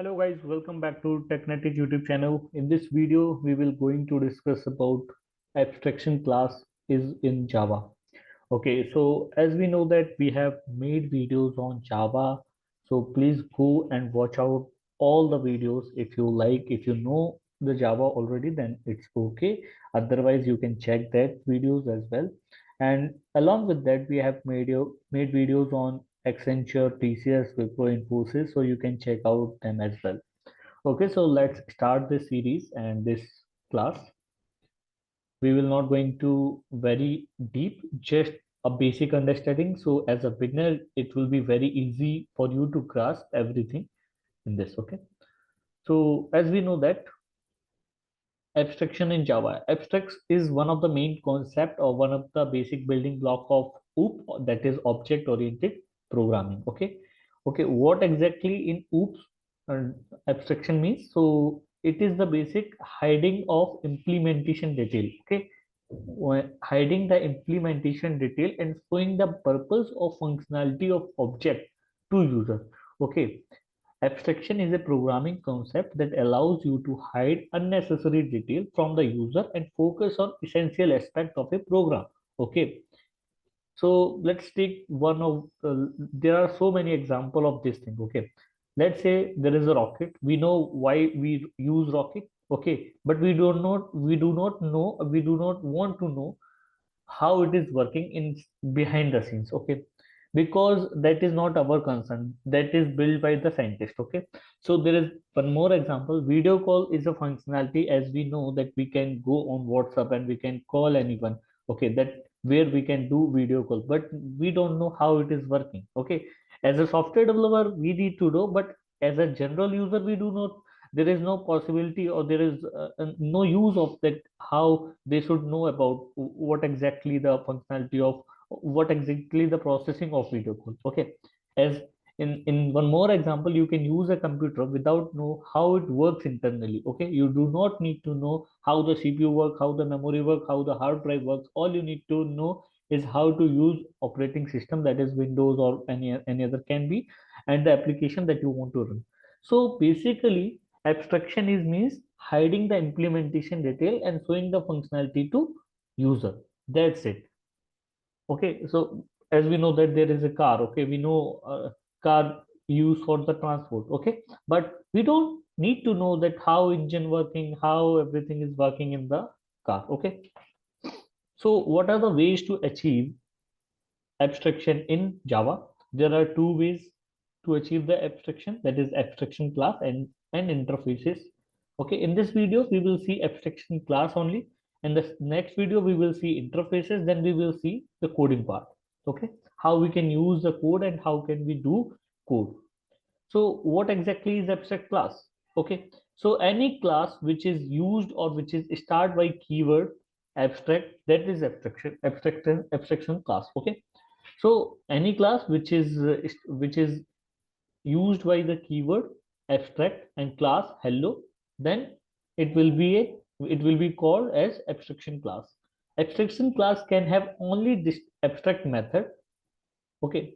Hello guys, welcome back to TechNetic YouTube channel. In this video, we will going to discuss about abstraction class is in Java. Okay, so as we know that we have made videos on Java, so please go and watch out all the videos if you like. If you know the Java already, then it's okay. Otherwise, you can check that videos as well. And along with that, we have made videos on Accenture, TCS, Wipro, Infosys, so you can check out them as well. Okay, so let's start this series and this class. We will not going to very deep, just a basic understanding. So as a beginner, it will be very easy for you to grasp everything in this. Okay. So as we know that abstraction in Java, abstracts is one of the main concept or one of the basic building block of OOP, that is object oriented programming. Okay. Okay. What exactly in OOPs abstraction means? So it is the basic hiding of implementation detail. Okay, hiding the implementation detail and showing the purpose of functionality of object to user. Okay, abstraction is a programming concept that allows you to hide unnecessary detail from the user and focus on essential aspect of a program. Okay, so let's take one of there are so many example of this thing. Okay, let's say there is a rocket. We know why we use rocket. Okay, but we do not want to know how it is working in behind the scenes. Okay, because that is not our concern, that is built by the scientist. Okay, so there is one more example. Video call is a functionality, as we know that we can go on WhatsApp and we can call anyone. Okay, that where we can do video call, but we don't know how it is working. Okay, as a software developer we need to know, but as a general user we do not. There is no possibility or there is no use of that, how they should know about what exactly the functionality of what exactly the processing of video call. Okay, as in one more example, you can use a computer without know how it works internally. Okay, you do not need to know how the CPU work, how the memory work, how the hard drive works. All you need to know is how to use operating system, that is Windows or any other can be, and the application that you want to run. So basically abstraction is means hiding the implementation detail and showing the functionality to user. That's it. Okay, so as we know that there is a car. Okay, we know car used for the transport. Okay, but we don't need to know that how engine working, how everything is working in the car. Okay, so what are the ways to achieve abstraction in Java? There are two ways to achieve the abstraction, that is abstraction class and interfaces. Okay, in this video we will see abstraction class only, and the next video we will see interfaces, then we will see the coding part. Okay, how we can use the code and how can we do code. So what exactly is abstract class? Okay, so any class which is used or which is start by keyword abstract, that is abstraction class. Okay, so any class which is used by the keyword abstract and class hello, then it will be a it will be called as abstraction class. Abstraction class can have only this abstract method. Okay,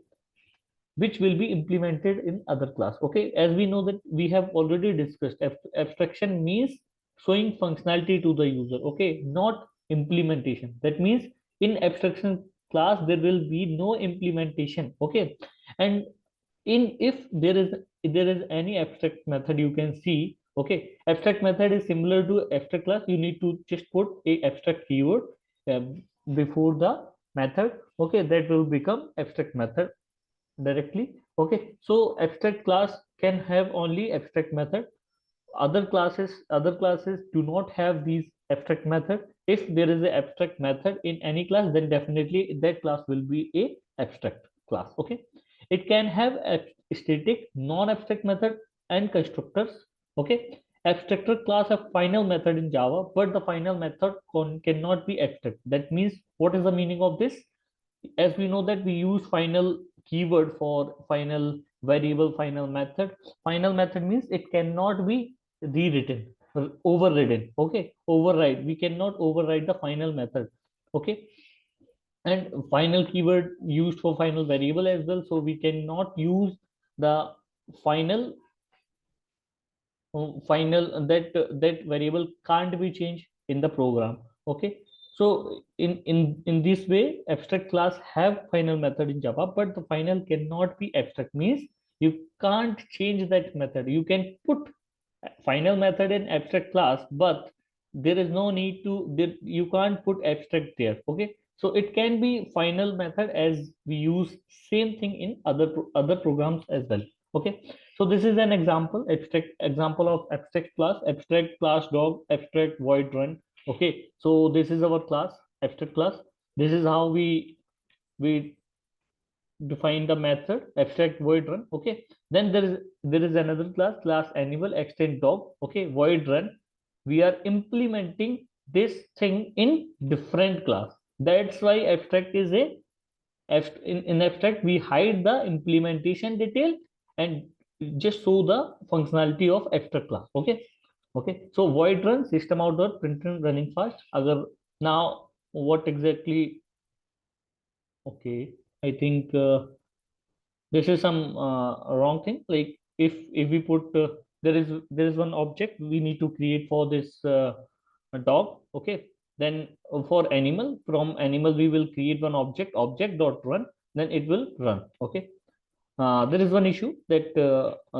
which will be implemented in other class. Okay, as we know that we have already discussed, abstraction means showing functionality to the user. Okay, not implementation. That means in abstraction class there will be no implementation. Okay, and in if there is any abstract method, you can see. Okay, abstract method is similar to abstract class. You need to just put a abstract keyword um, before the method. Okay, that will become abstract method directly. Okay, so abstract class can have only abstract method. Other classes do not have these abstract method. If there is a abstract method in any class, then definitely that class will be a abstract class. Okay, it can have a static, non-abstract method and constructors. Okay, abstractor class have final method in Java, but the final method cannot be abstract. That means, what is the meaning of this? As we know that we use final keyword for final variable, final method means it cannot be rewritten or overridden. Okay, override, we cannot override the final method. Okay, and final keyword used for final variable as well, so we cannot use the final final that variable can't be changed in the program. Okay, so in this way abstract class have final method in Java, but the final cannot be abstract, means you can't change that method. You can put final method in abstract class, but there is no need to you can't put abstract there. Okay, so it can be final method as we use same thing in other programs as well. Okay, so this is an example, abstract example of abstract class dog, abstract void run. Okay, so this is our class, abstract class. This is how we define the method abstract void run. Okay, then there is another class animal extend dog. Okay, void run, we are implementing this thing in different class. That's why abstract is a in abstract we hide the implementation detail and just show the functionality of abstract class. Okay, okay, so void run system out dot println running fast. Agar now what exactly? Okay, I think this is some wrong thing. Like if we put there is one object we need to create for this dog. Okay, then for animal, from animal we will create one object dot run, then it will run. Okay, there is one issue that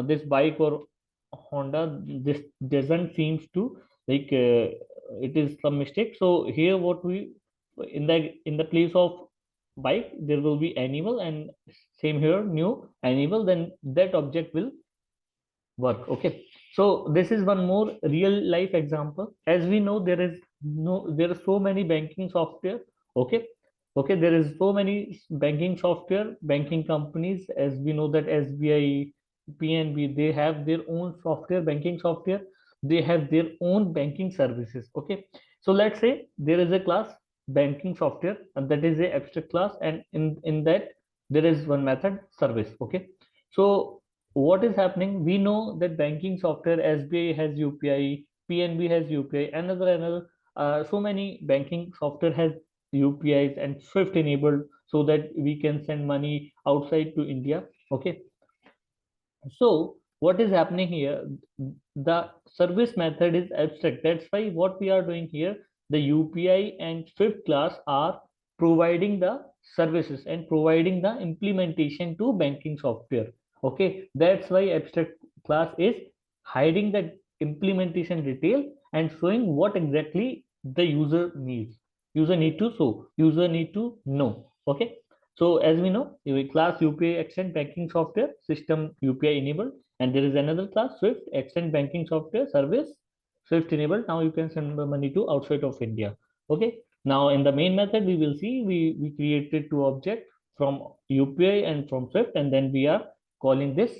this bike or Honda, this doesn't seems to like it is some mistake. So here what we in the place of bike there will be animal, and same here new animal, then that object will work. Okay, so this is one more real life example. As we know, there are so many banking software. Okay, okay, there is so many banking software, banking companies. As we know that SBI, PNB, they have their own software, banking software. They have their own banking services. Okay, so let's say there is a class banking software, and that is a abstract class, and in that there is one method service. Okay, so what is happening? We know that banking software, SBI has UPI, PNB has UPI, another so many banking software has UPIs and Swift enabled, so that we can send money outside to India. Okay, so what is happening here? The service method is abstract. That's why what we are doing here, the UPI and Swift class are providing the services and providing the implementation to banking software. Okay, that's why abstract class is hiding the implementation detail and showing what exactly the user needs. User need to show, user need to know. Okay, so as we know, a class UPI extend banking software system UPI enabled, and there is another class Swift extend banking software service Swift enabled. Now you can send the money to outside of India. Okay. Now in the main method, we will see we created two objects from UPI and from Swift, and then we are calling this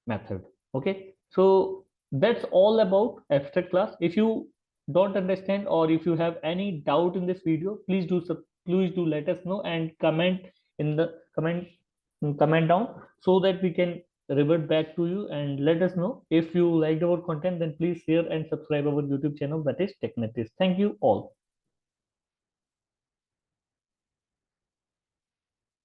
method. Okay, so that's all about abstract class. If you don't understand or if you have any doubt in this video, please do let us know and comment in the comment down, so that we can revert back to you and let us know. If you liked our content, then please share and subscribe our YouTube channel, that is Technetis. Thank you all.